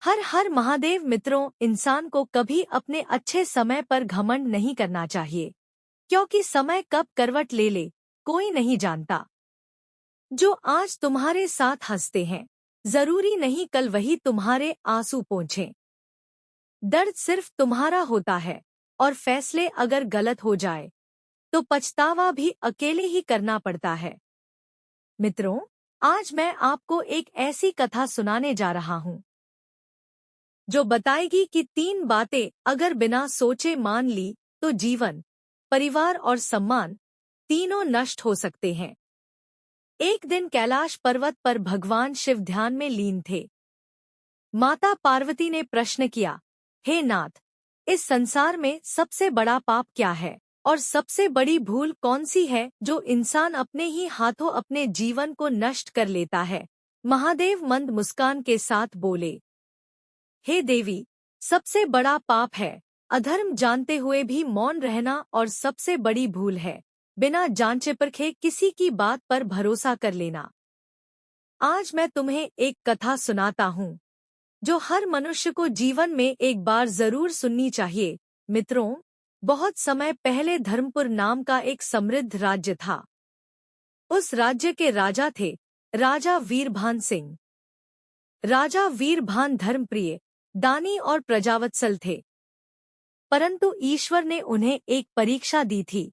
हर हर महादेव मित्रों, इंसान को कभी अपने अच्छे समय पर घमंड नहीं करना चाहिए, क्योंकि समय कब करवट ले ले कोई नहीं जानता। जो आज तुम्हारे साथ हंसते हैं, जरूरी नहीं कल वही तुम्हारे आंसू पोंछें। दर्द सिर्फ तुम्हारा होता है, और फैसले अगर गलत हो जाए तो पछतावा भी अकेले ही करना पड़ता है। मित्रों, आज मैं आपको एक ऐसी कथा सुनाने जा रहा हूँ जो बताएगी कि 3 बातें अगर बिना सोचे मान ली तो जीवन, परिवार और सम्मान तीनों नष्ट हो सकते हैं। एक दिन कैलाश पर्वत पर भगवान शिव ध्यान में लीन थे। माता पार्वती ने प्रश्न किया, हे नाथ, इस संसार में सबसे बड़ा पाप क्या है और सबसे बड़ी भूल कौन सी है जो इंसान अपने ही हाथों अपने जीवन को नष्ट कर लेता है। महादेव मंद मुस्कान के साथ बोले, हे देवी, सबसे बड़ा पाप है अधर्म जानते हुए भी मौन रहना, और सबसे बड़ी भूल है बिना जांचे परखे किसी की बात पर भरोसा कर लेना। आज मैं तुम्हें एक कथा सुनाता हूँ जो हर मनुष्य को जीवन में एक बार जरूर सुननी चाहिए। मित्रों, बहुत समय पहले धर्मपुर नाम का एक समृद्ध राज्य था। उस राज्य के राजा थे राजा वीरभान सिंह। राजा वीरभान धर्मप्रिय, दानी और प्रजावत्सल थे, परंतु ईश्वर ने उन्हें एक परीक्षा दी थी,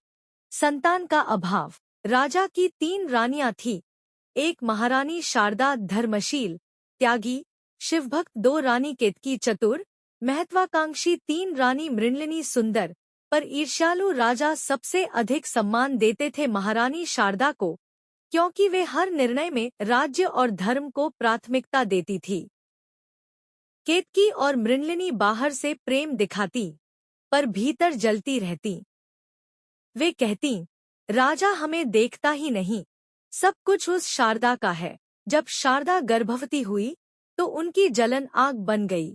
संतान का अभाव। राजा की 3 रानियां थीं, एक महारानी शारदा धर्मशील, त्यागी, शिवभक्त, 2 रानी केतकी चतुर, महत्वाकांक्षी, 3 रानी मृणलिनी सुंदर। पर ईर्ष्यालु राजा सबसे अधिक सम्मान देते थे महारानी शारदा को, क्योंकि वे हर निर्णय में राज्य और धर्म को प्राथमिकता देती थी। केतकी और मृणलिनी बाहर से प्रेम दिखाती, पर भीतर जलती रहती। वे कहती, राजा हमें देखता ही नहीं, सब कुछ उस शारदा का है। जब शारदा गर्भवती हुई तो उनकी जलन आग बन गई।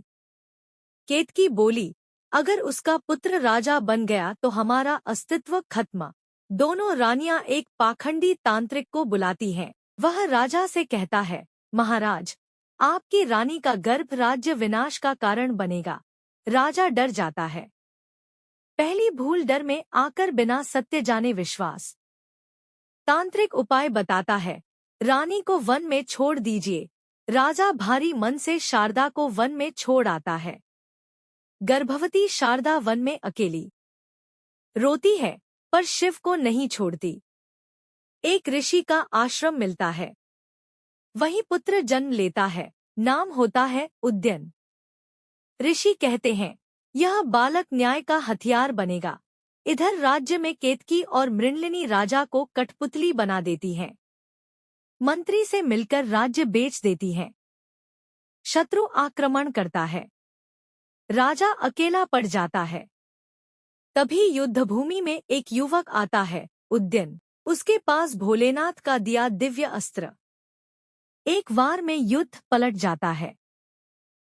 केतकी बोली, अगर उसका पुत्र राजा बन गया तो हमारा अस्तित्व खत्म। दोनों रानियां एक पाखंडी तांत्रिक को बुलाती हैं। वह राजा से कहता है, महाराज, आपकी रानी का गर्भ राज्य विनाश का कारण बनेगा। राजा डर जाता है। पहली भूल डर में आकर बिना सत्य जाने विश्वास। तांत्रिक उपाय बताता है, रानी को वन में छोड़ दीजिए। राजा भारी मन से शारदा को वन में छोड़ आता है। गर्भवती शारदा वन में अकेली रोती है, पर शिव को नहीं छोड़ती। एक ऋषि का आश्रम मिलता है, वहीं पुत्र जन्म लेता है। नाम होता है उद्यन। ऋषि कहते हैं, यह बालक न्याय का हथियार बनेगा। इधर राज्य में केतकी और मृणलिनी राजा को कठपुतली बना देती हैं। मंत्री से मिलकर राज्य बेच देती हैं। शत्रु आक्रमण करता है, राजा अकेला पड़ जाता है। तभी युद्धभूमि में एक युवक आता है, उद्यन। उसके पास भोलेनाथ का दिया दिव्य अस्त्र। एक वार में युद्ध पलट जाता है।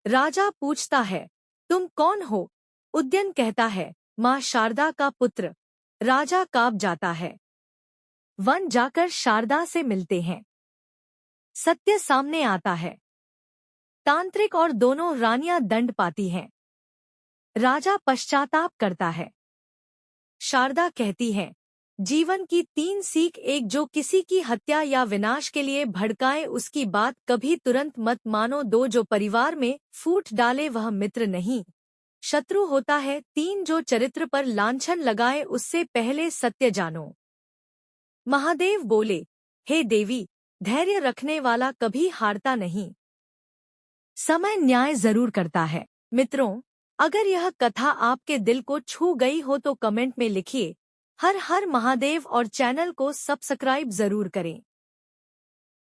राजा पूछता है, तुम कौन हो? उद्यन कहता है, मां शारदा का पुत्र। राजा कांप जाता है। वन जाकर शारदा से मिलते हैं। सत्य सामने आता है। तांत्रिक और दोनों रानियां दंड पाती हैं। राजा पश्चाताप करता है। शारदा कहती है, जीवन की 3 सीख। एक, जो किसी की हत्या या विनाश के लिए भड़काए उसकी बात कभी तुरंत मत मानो। 2, जो परिवार में फूट डाले वह मित्र नहीं, शत्रु होता है। 3, जो चरित्र पर लांछन लगाए उससे पहले सत्य जानो। महादेव बोले, हे देवी, धैर्य रखने वाला कभी हारता नहीं। समय न्याय जरूर करता है। मित्रों, अगर यह कथा आपके दिल को छू गई हो तो कमेंट में लिखिए, हर हर महादेव, और चैनल को सब्सक्राइब जरूर करें।